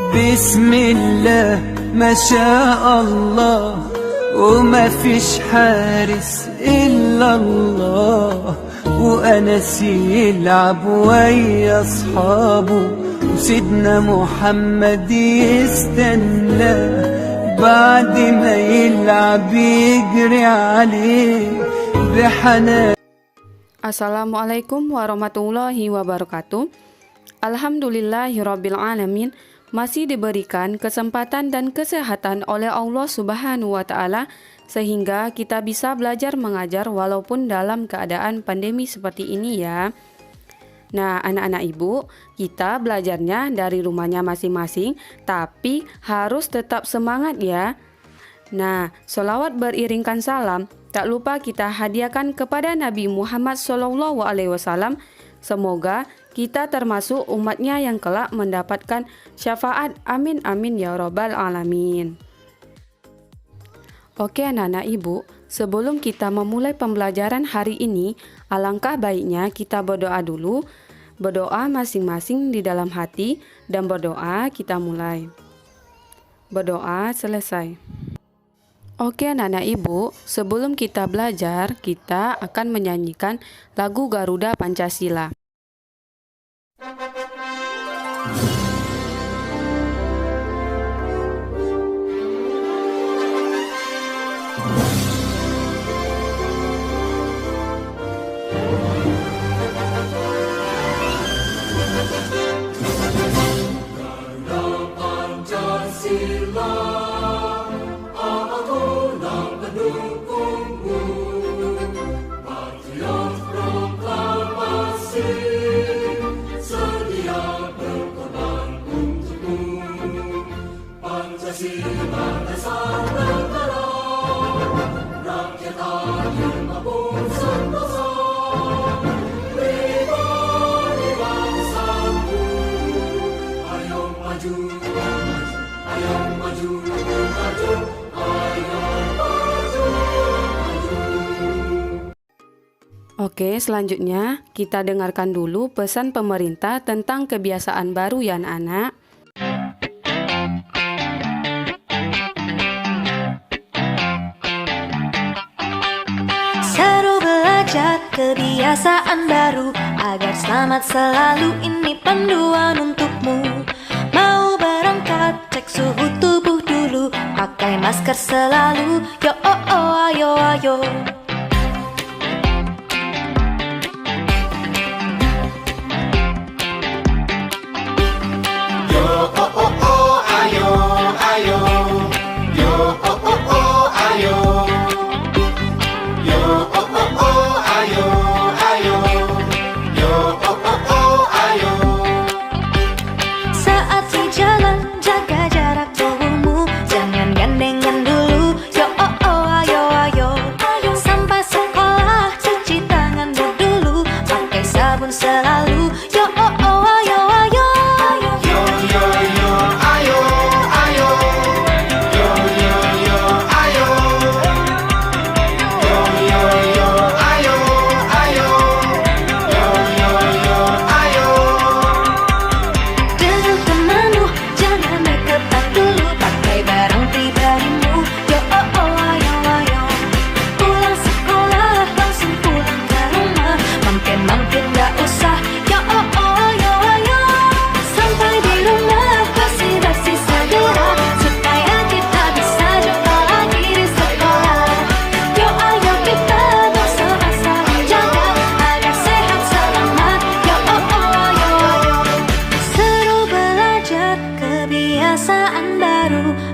بسم الله ما شاء الله وما فيش حارس إلا الله وأنس يلعب ويا أصحابه وسيدنا محمد يستنى بعد ما يلعب يجري عليه بحنان. Assalamualaikum warahmatullahi wabarakatuh. Alhamdulillahirabbil alamin. Masih diberikan kesempatan dan kesehatan oleh Allah Subhanahu wa taala sehingga kita bisa belajar mengajar walaupun dalam keadaan pandemi seperti ini ya. Nah, anak-anak ibu, kita belajarnya dari rumahnya masing-masing, tapi harus tetap semangat ya. Nah, sholawat beriringkan salam, tak lupa kita hadiahkan kepada Nabi Muhammad SAW. Semoga kita termasuk umatnya yang kelak mendapatkan syafaat. Amin amin ya robbal alamin. Oke anak-anak ibu, sebelum kita memulai pembelajaran hari ini, alangkah baiknya kita berdoa dulu. Berdoa masing-masing di dalam hati dan berdoa kita mulai. Berdoa selesai. Oke anak-anak ibu, sebelum kita belajar, kita akan menyanyikan lagu Garuda Pancasila. Oke, selanjutnya kita dengarkan dulu pesan pemerintah tentang kebiasaan baru ya anak-anak. Seru belajar kebiasaan baru agar selamat selalu, ini panduan untukmu. Mau berangkat cek suhu tubuh dulu, pakai masker selalu, yo oh oh ayo ayo.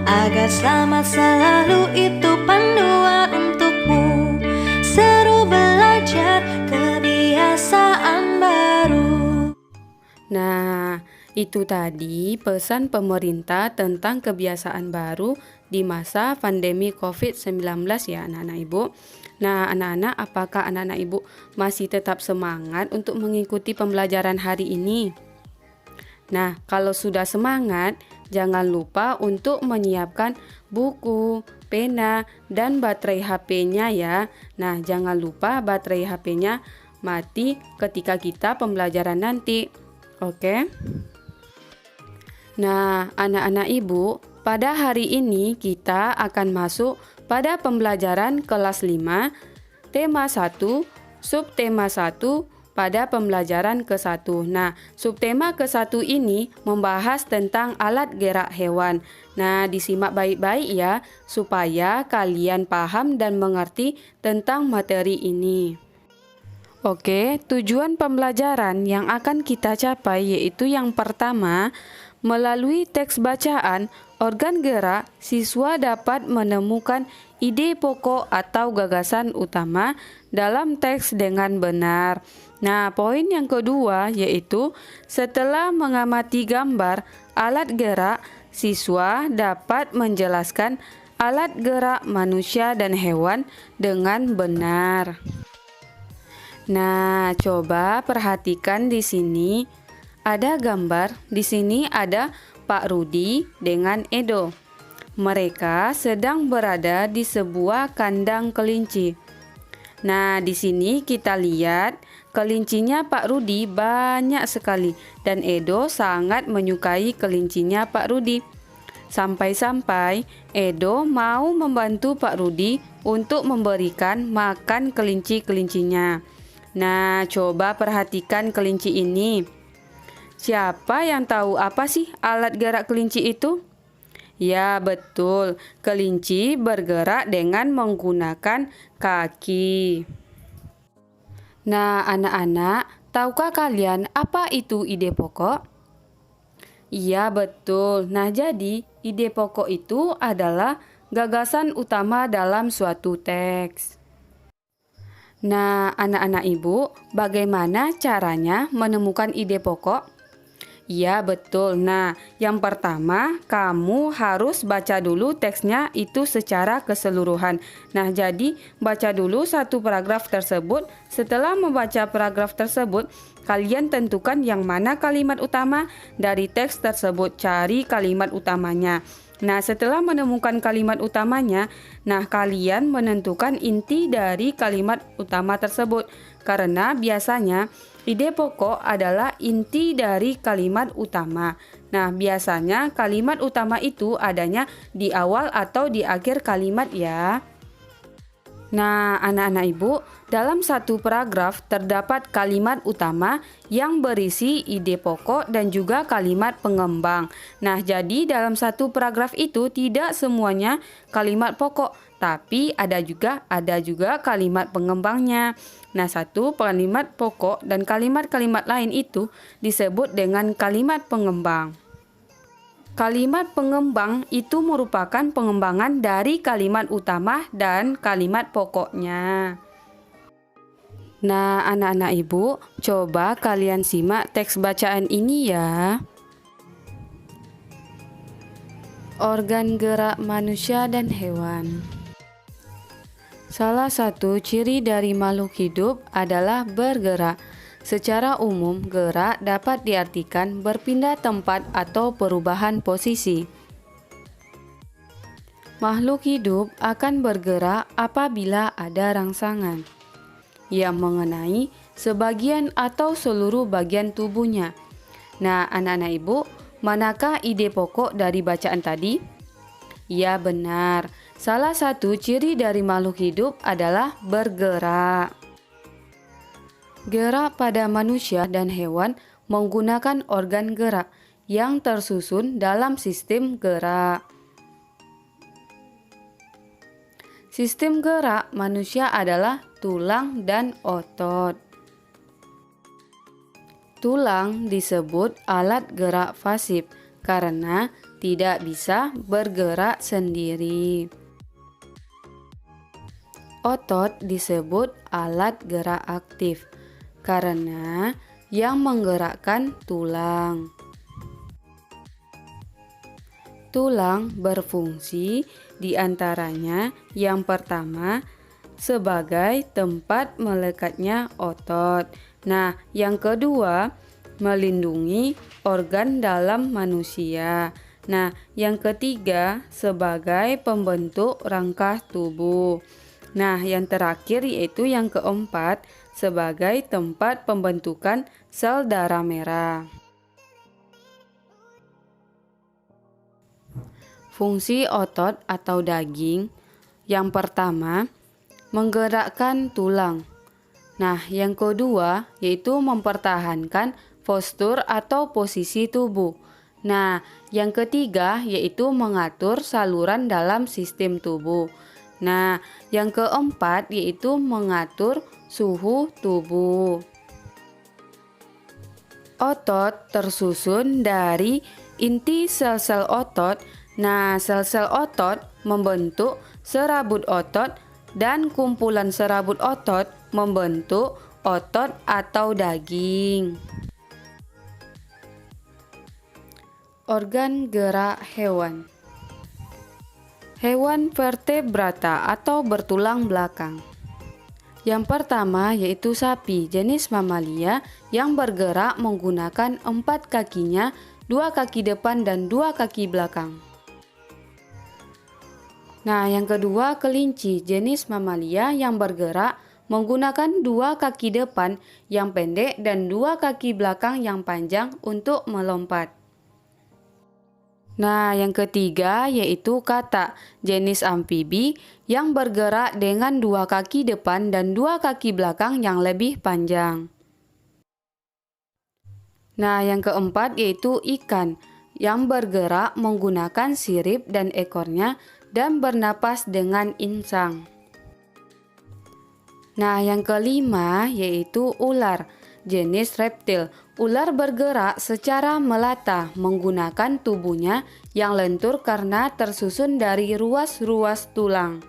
Agar selamat selalu, itu panduan untukmu. Seru belajar kebiasaan baru. Nah, itu tadi pesan pemerintah tentang kebiasaan baru di masa pandemi COVID-19 ya anak-anak ibu. Nah anak-anak, apakah anak-anak ibu masih tetap semangat untuk mengikuti pembelajaran hari ini? Nah, kalau sudah semangat, jangan lupa untuk menyiapkan buku, pena, dan baterai HP-nya ya. Nah, jangan lupa baterai HP-nya mati ketika kita pembelajaran nanti. Oke? Nah, anak-anak ibu, pada hari ini kita akan masuk pada pembelajaran kelas 5, tema 1, subtema 1 pada pembelajaran ke-1. Nah, subtema ke-1 ini membahas tentang alat gerak hewan. Nah, disimak baik-baik ya, supaya kalian paham dan mengerti tentang materi ini. Oke, tujuan pembelajaran yang akan kita capai yaitu yang pertama, melalui teks bacaan, organ gerak, siswa dapat menemukan ide pokok atau gagasan utama dalam teks dengan benar. Nah, poin yang kedua yaitu setelah mengamati gambar alat gerak, siswa dapat menjelaskan alat gerak manusia dan hewan dengan benar. Nah, coba perhatikan di sini. Ada gambar, di sini ada Pak Rudi dengan Edo. Mereka sedang berada di sebuah kandang kelinci. Nah, di sini kita lihat kelincinya Pak Rudi banyak sekali dan Edo sangat menyukai kelincinya Pak Rudi. Sampai-sampai Edo mau membantu Pak Rudi untuk memberikan makan kelinci-kelincinya. Nah, coba perhatikan kelinci ini. Siapa yang tahu apa sih alat gerak kelinci itu? Ya, betul. Kelinci bergerak dengan menggunakan kaki. Nah, anak-anak, tahukah kalian apa itu ide pokok? Iya, betul. Nah, jadi ide pokok itu adalah gagasan utama dalam suatu teks. Nah, anak-anak ibu, bagaimana caranya menemukan ide pokok? Iya, betul. Nah, yang pertama, kamu harus baca dulu teksnya itu secara keseluruhan. Nah, jadi baca dulu satu paragraf tersebut. Setelah membaca paragraf tersebut, kalian tentukan yang mana kalimat utama dari teks tersebut. Cari kalimat utamanya. Nah, setelah menemukan kalimat utamanya, nah kalian menentukan inti dari kalimat utama tersebut. Karena biasanya ide pokok adalah inti dari kalimat utama. Nah, biasanya kalimat utama itu adanya di awal atau di akhir kalimat ya. Nah, anak-anak ibu, dalam satu paragraf terdapat kalimat utama yang berisi ide pokok dan juga kalimat pengembang. Nah, jadi dalam satu paragraf itu tidak semuanya kalimat pokok, tapi ada juga kalimat pengembangnya. Nah, satu kalimat pokok dan kalimat-kalimat lain itu disebut dengan kalimat pengembang. Kalimat pengembang itu merupakan pengembangan dari kalimat utama dan kalimat pokoknya. Nah, anak-anak ibu, coba kalian simak teks bacaan ini ya. Organ gerak manusia dan hewan. Salah satu ciri dari makhluk hidup adalah bergerak. Secara umum, gerak dapat diartikan berpindah tempat atau perubahan posisi. Makhluk hidup akan bergerak apabila ada rangsangan yang mengenai sebagian atau seluruh bagian tubuhnya. Nah, anak-anak ibu, manakah ide pokok dari bacaan tadi? Ya, benar. Salah satu ciri dari makhluk hidup adalah bergerak. Gerak pada manusia dan hewan menggunakan organ gerak yang tersusun dalam sistem gerak. Sistem gerak manusia adalah tulang dan otot. Tulang disebut alat gerak pasif karena tidak bisa bergerak sendiri. Otot disebut alat gerak aktif karena yang menggerakkan tulang. Tulang berfungsi diantaranya yang pertama sebagai tempat melekatnya otot. Nah, yang kedua melindungi organ dalam manusia. Nah, yang ketiga sebagai pembentuk rangka tubuh. Nah, yang terakhir yaitu yang keempat sebagai tempat pembentukan sel darah merah. Fungsi otot atau daging yang pertama, menggerakkan tulang. Nah, yang kedua yaitu mempertahankan postur atau posisi tubuh. Nah, yang ketiga yaitu mengatur saluran dalam sistem tubuh. Nah, yang keempat yaitu mengatur suhu tubuh. Otot tersusun dari inti sel-sel otot. Nah, sel-sel otot membentuk serabut otot dan kumpulan serabut otot membentuk otot atau daging. Organ gerak hewan. Hewan vertebrata atau bertulang belakang. Yang pertama yaitu sapi, jenis mamalia yang bergerak menggunakan 4 kakinya, 2 kaki depan dan 2 kaki belakang. Nah, yang kedua kelinci, jenis mamalia yang bergerak menggunakan 2 kaki depan yang pendek dan 2 kaki belakang yang panjang untuk melompat. Nah, yang ketiga yaitu katak, jenis amfibi yang bergerak dengan 2 kaki depan dan 2 kaki belakang yang lebih panjang. Nah, yang keempat yaitu ikan yang bergerak menggunakan sirip dan ekornya dan bernapas dengan insang. Nah, yang kelima yaitu ular, jenis reptil. Ular bergerak secara melata menggunakan tubuhnya yang lentur karena tersusun dari ruas-ruas tulang.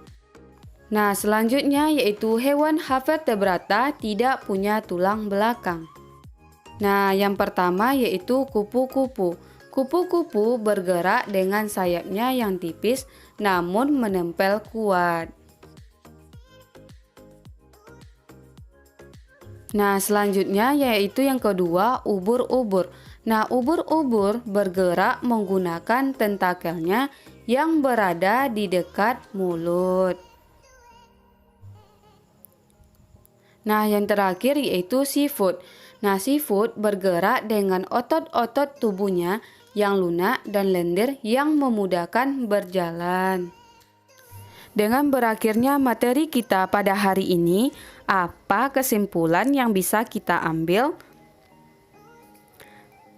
Nah, selanjutnya yaitu hewan vertebrata tidak punya tulang belakang. Nah, yang pertama yaitu kupu-kupu. Kupu-kupu bergerak dengan sayapnya yang tipis namun menempel kuat. Nah, selanjutnya yaitu yang kedua, ubur-ubur. Nah, ubur-ubur bergerak menggunakan tentakelnya yang berada di dekat mulut. Nah, yang terakhir yaitu sifut. Nah, sifut bergerak dengan otot-otot tubuhnya yang lunak dan lendir yang memudahkan berjalan. Dengan berakhirnya materi kita pada hari ini, apa kesimpulan yang bisa kita ambil?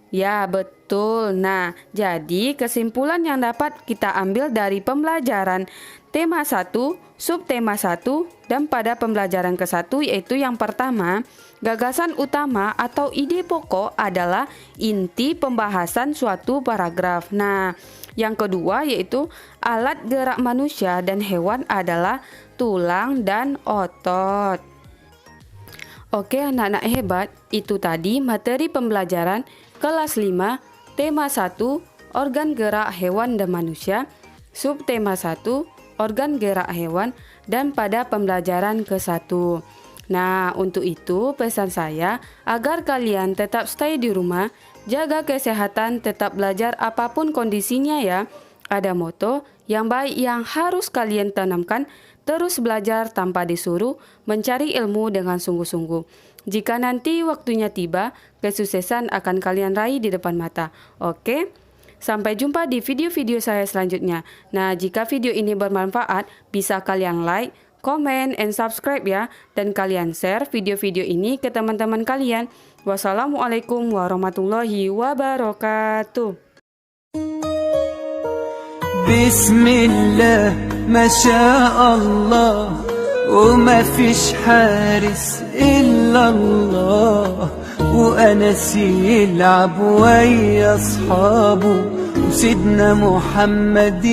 Ya, betul. Nah, jadi kesimpulan yang dapat kita ambil dari pembelajaran tema 1, subtema 1, dan pada pembelajaran ke-1 yaitu yang pertama, gagasan utama atau ide pokok adalah inti pembahasan suatu paragraf. Nah, yang kedua yaitu alat gerak manusia dan hewan adalah tulang dan otot. Oke anak-anak hebat, itu tadi materi pembelajaran kelas 5, tema 1, organ gerak hewan dan manusia, subtema 1, organ gerak hewan, dan pada pembelajaran ke-1. Nah, untuk itu pesan saya agar kalian tetap stay di rumah, jaga kesehatan, tetap belajar apapun kondisinya ya. Ada moto yang baik yang harus kalian tanamkan, terus belajar tanpa disuruh, mencari ilmu dengan sungguh-sungguh. Jika nanti waktunya tiba, kesuksesan akan kalian raih di depan mata. Oke? Sampai jumpa di video-video saya selanjutnya. Nah, jika video ini bermanfaat, bisa kalian like, comment, and subscribe ya. Dan kalian share video-video ini ke teman-teman kalian. Wassalamualaikum warahmatullahi wabarakatuh. Bismillah, Masya Allah, وما فيش حارس إلا الله، وأنس يلعب ويا أصحابه، وسيدنا محمد